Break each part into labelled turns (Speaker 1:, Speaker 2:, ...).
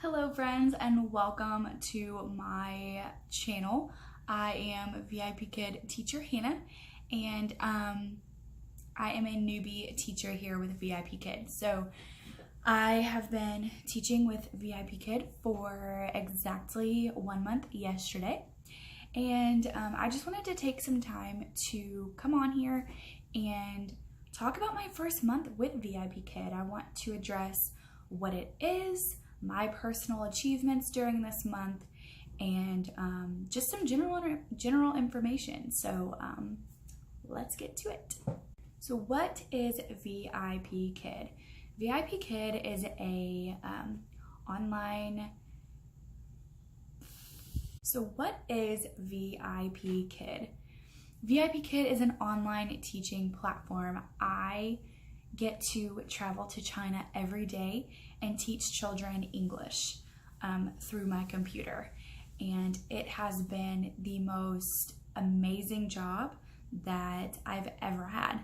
Speaker 1: Hello friends and welcome to my channel. I am VIPKid teacher Hannah and I am a newbie teacher here with VIPKid. So I have been teaching with VIPKid for exactly 1 month yesterday, and I just wanted to take some time to come on here and talk about my first month with VIPKid. I want to address what it is, my personal achievements during this month, and just some general information. So let's get to it. So what is VIPKid? VIPKid is a online. So what is VIPKid? VIPKid is an online teaching platform. I get to travel to China every day and teach children English through my computer. And it has been the most amazing job that I've ever had.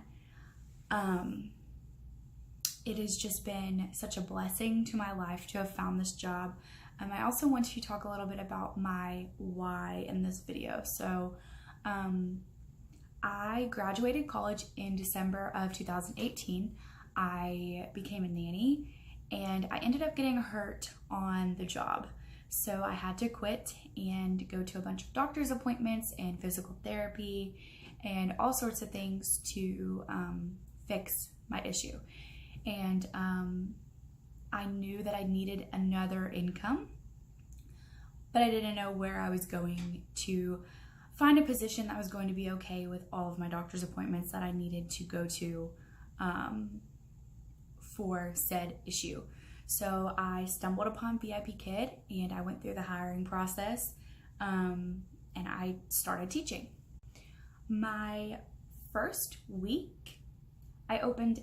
Speaker 1: It has just been such a blessing to my life to have found this job. I also want to talk a little bit about my why in this video. So I graduated college in December of 2018. I became a nanny and I ended up getting hurt on the job. So I had to quit and go to a bunch of doctor's appointments and physical therapy and all sorts of things to fix my issue. And I knew that I needed another income, but I didn't know where I was going to find a position that was going to be okay with all of my doctor's appointments that I needed to go to for said issue. So I stumbled upon VIPKid and I went through the hiring process and I started teaching. My first week, I opened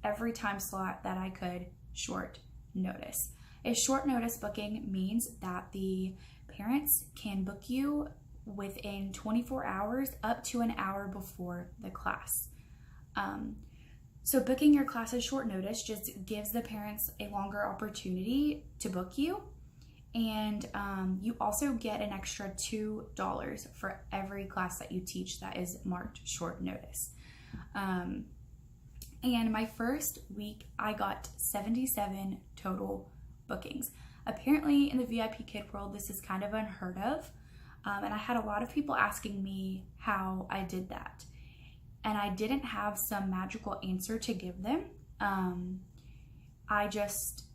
Speaker 1: every time slot that I could short notice. A short notice booking means that the parents can book you within 24 hours up to an hour before the class. So booking your class at short notice just gives the parents a longer opportunity to book you, and you also get an extra $2 for every class that you teach that is marked short notice. And my first week, I got 77 total bookings. Apparently in the VIPKid world, this is kind of unheard of. And I had a lot of people asking me how I did that. And I didn't have some magical answer to give them. I just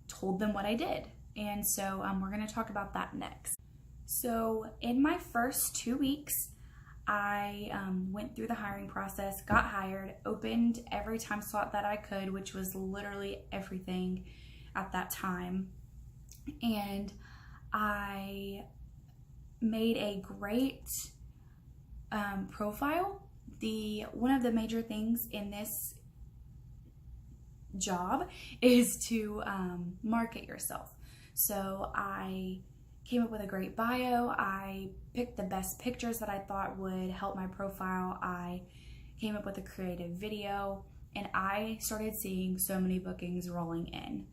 Speaker 1: told them what I did. And so we're gonna talk about that next. So in my first 2 weeks, I went through the hiring process, got hired, opened every time slot that I could, which was literally everything at that time. And I made a great profile. One of the major things in this job is to market yourself. So I came up with a great bio. I picked the best pictures that I thought would help my profile. I came up with a creative video, and I started seeing so many bookings rolling in.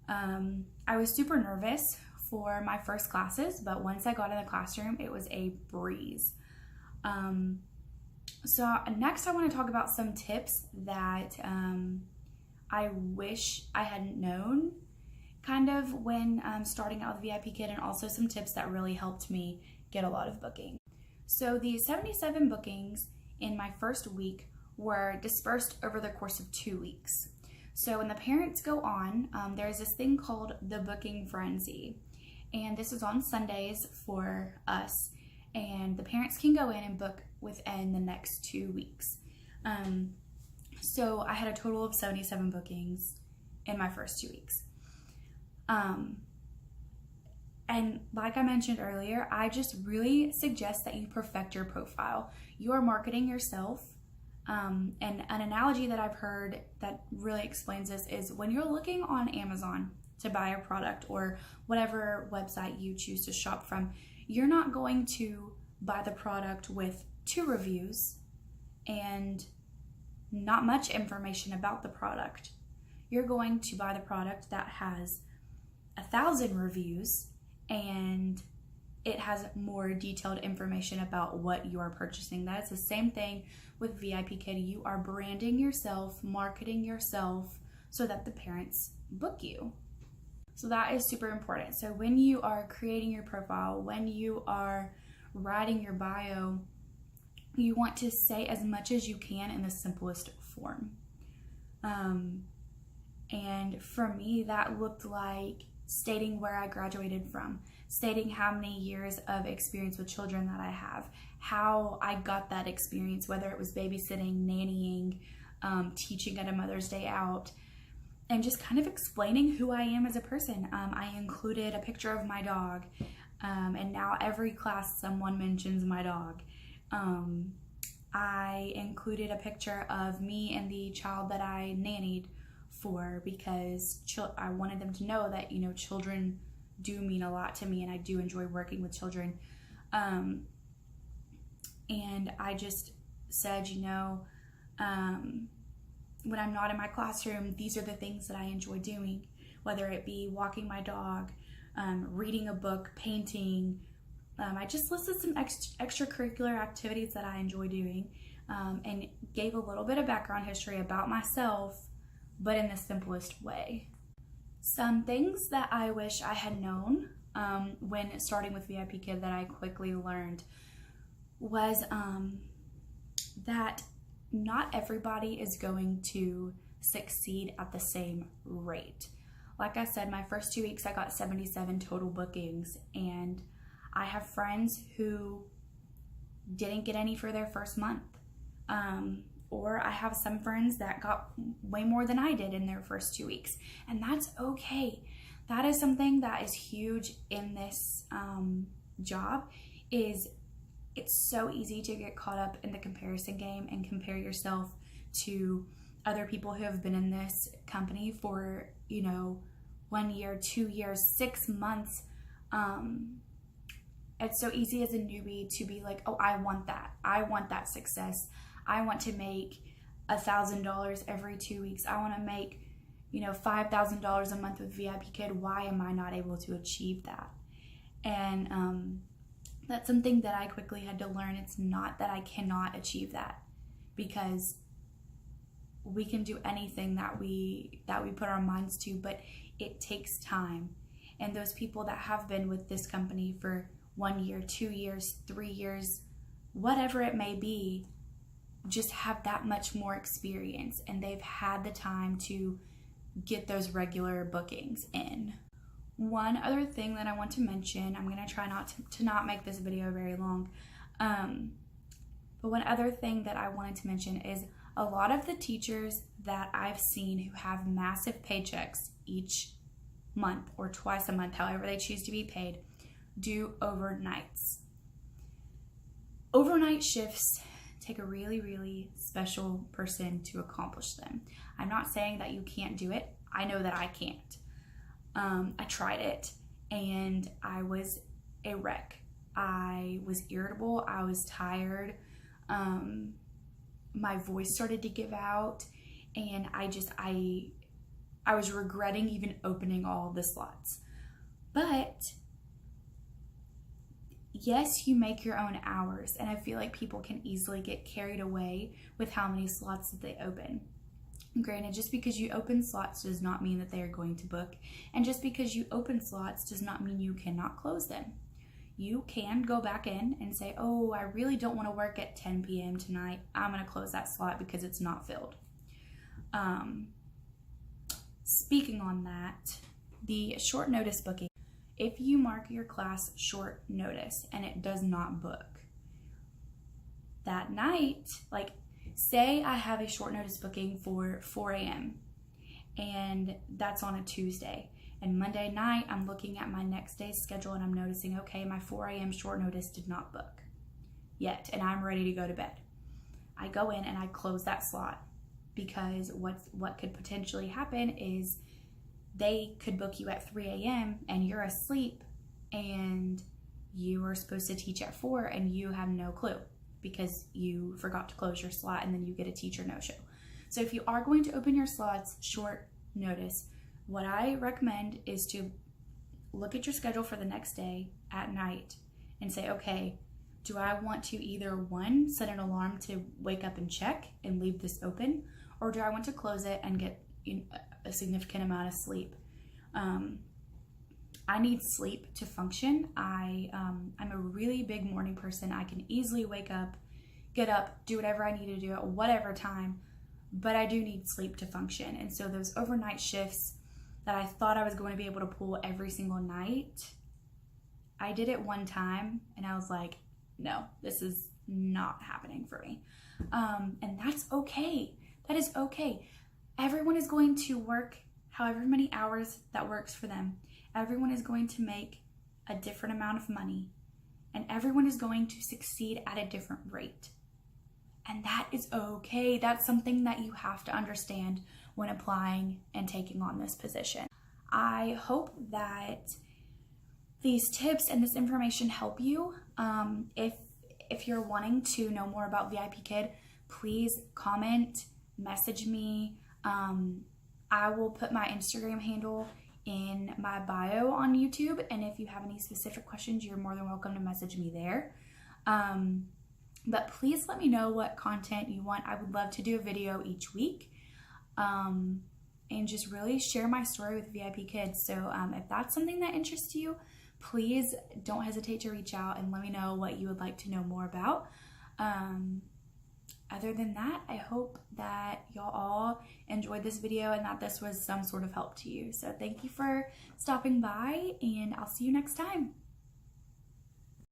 Speaker 1: I was super nervous for my first classes, but once I got in the classroom, it was a breeze. So next I want to talk about some tips that I wish I hadn't known kind of when starting out with VIPKid, and also some tips that really helped me get a lot of booking. So the 77 bookings in my first week were dispersed over the course of 2 weeks. So when the parents go on, there's this thing called the booking frenzy. And this is on Sundays for us. And the parents can go in and book within the next 2 weeks. So I had a total of 77 bookings in my first 2 weeks. And like I mentioned earlier, I just really suggest that you perfect your profile. You are marketing yourself. And an analogy that I've heard that really explains this is when you're looking on Amazon to buy a product or whatever website you choose to shop from, you're not going to buy the product with 2 reviews and not much information about the product. You're going to buy the product that has 1,000 reviews, and it has more detailed information about what you are purchasing. That is the same thing with VIPKid. You are branding yourself, marketing yourself so that the parents book you. So that is super important. So when you are creating your profile, when you are writing your bio, you want to say as much as you can in the simplest form. And for me, that looked like stating where I graduated from, stating how many years of experience with children that I have, how I got that experience, whether it was babysitting, nannying, teaching at a Mother's Day out, and just kind of explaining who I am as a person. I included a picture of my dog, and now every class someone mentions my dog. I included a picture of me and the child that I nannied for, because I wanted them to know that, children do mean a lot to me, and I do enjoy working with children. And I just said, when I'm not in my classroom, these are the things that I enjoy doing, whether it be walking my dog, reading a book, painting. I just listed some extracurricular activities that I enjoy doing, and gave a little bit of background history about myself, but in the simplest way. Some things that I wish I had known when starting with VIPKid that I quickly learned was that not everybody is going to succeed at the same rate. Like I said, my first 2 weeks I got 77 total bookings, and I have friends who didn't get any for their first month. Or I have some friends that got way more than I did in their first 2 weeks, and that's okay. That is something that is huge in this job. It's so easy to get caught up in the comparison game and compare yourself to other people who have been in this company for 1 year, 2 years, 6 months. It's so easy as a newbie to be like, oh, I want that success. I want to make $1,000 every 2 weeks. I want to make, $5,000 a month with VIPKid. Why am I not able to achieve that? And that's something that I quickly had to learn. It's not that I cannot achieve that, because we can do anything that we put our minds to, but it takes time. And those people that have been with this company for 1 year, 2 years, 3 years, whatever it may be, just have that much more experience, and they've had the time to get those regular bookings in. One other thing that I want to mention, I'm going to try to not make this video very long, but one other thing that I wanted to mention is a lot of the teachers that I've seen who have massive paychecks each month or twice a month, however they choose to be paid, do overnights. Overnight shifts take a really, really special person to accomplish them. I'm not saying that you can't do it. I know that I can't. I tried it, and I was a wreck. I was irritable. I was tired. My voice started to give out, and I was regretting even opening all of the slots. But yes, you make your own hours, and I feel like people can easily get carried away with how many slots that they open. Granted, just because you open slots does not mean that they are going to book, and just because you open slots does not mean you cannot close them. You can go back in and say, oh, I really don't want to work at 10 p.m. tonight. I'm going to close that slot because it's not filled. Speaking on that, the short notice booking. If you mark your class short notice and it does not book, that night, like say I have a short notice booking for 4 a.m. and that's on a Tuesday, and Monday night I'm looking at my next day's schedule and I'm noticing, okay, my 4 a.m. short notice did not book yet and I'm ready to go to bed. I go in and I close that slot, because what could potentially happen is they could book you at 3 a.m. and you're asleep and you are supposed to teach at 4 and you have no clue because you forgot to close your slot, and then you get a teacher no-show. So if you are going to open your slots short notice, what I recommend is to look at your schedule for the next day at night and say, okay, do I want to either one, set an alarm to wake up and check and leave this open, or do I want to close it and get a significant amount of sleep? I need sleep to function. I'm a really big morning person. I can easily wake up, get up, do whatever I need to do at whatever time, but I do need sleep to function. And so those overnight shifts that I thought I was going to be able to pull every single night, I did it one time and I was like, no, this is not happening for me. And that's okay. That is okay. Everyone is going to work however many hours that works for them. Everyone is going to make a different amount of money, and everyone is going to succeed at a different rate. And that is okay. That's something that you have to understand when applying and taking on this position. I hope that these tips and this information help you. If you're wanting to know more about VIPKid, please comment, message me. I will put my Instagram handle in my bio on YouTube, and if you have any specific questions, you're more than welcome to message me there. But please let me know what content you want. I would love to do a video each week, and just really share my story with VIPKid. So if that's something that interests you, please don't hesitate to reach out and let me know what you would like to know more about. Other than that, I hope that y'all all enjoyed this video and that this was some sort of help to you. So thank you for stopping by, and I'll see you next time.